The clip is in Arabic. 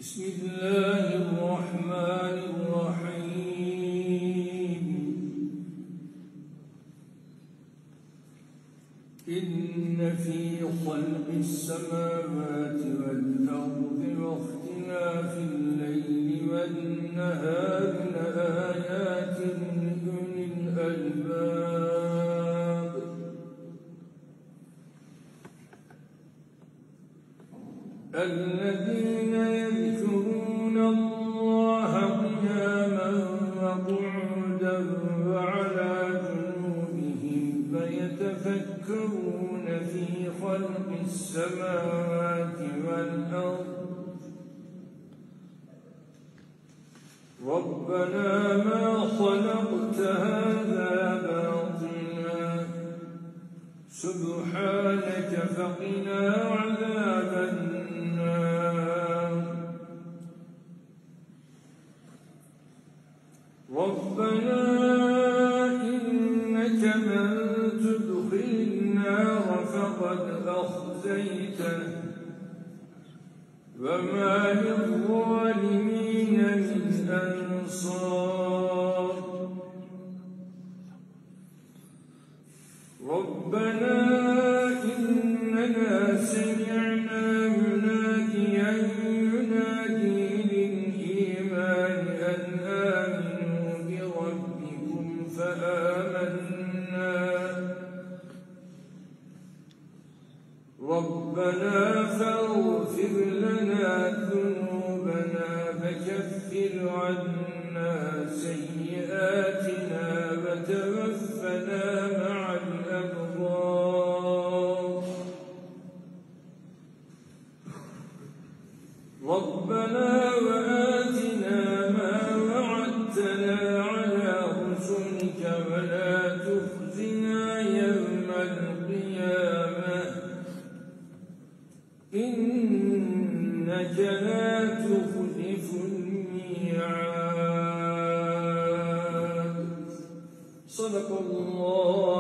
بسم الله الرحمن الرحيم. إن في خلق السماوات والأرض واختلاف الليل والنهار لآيات لأولي الألباب. الذين يذكرون الله قياما وقعودا وعلى جنوبهم فيتفكرون في خلق السماوات والأرض ربنا ما خلقت هذا باطلا سبحانك فقنا عذاب النار. ربنا إنك من تدخل النار فقد أخزيته وما للظالمين من أنصار. ربنا إننا سمعنا مناديا ينادي للإيمان أن آمنوا بربكم فآمنا. ربنا فاغفر لنا ذنوبنا فكفر عنا سيئاتنا وتوفنا مع الأبرار. ربنا وآتنا ما وعدتنا على رسلك ولا تخزنا يوم القيامة إنك لا تخلف الميعاد. صدق الله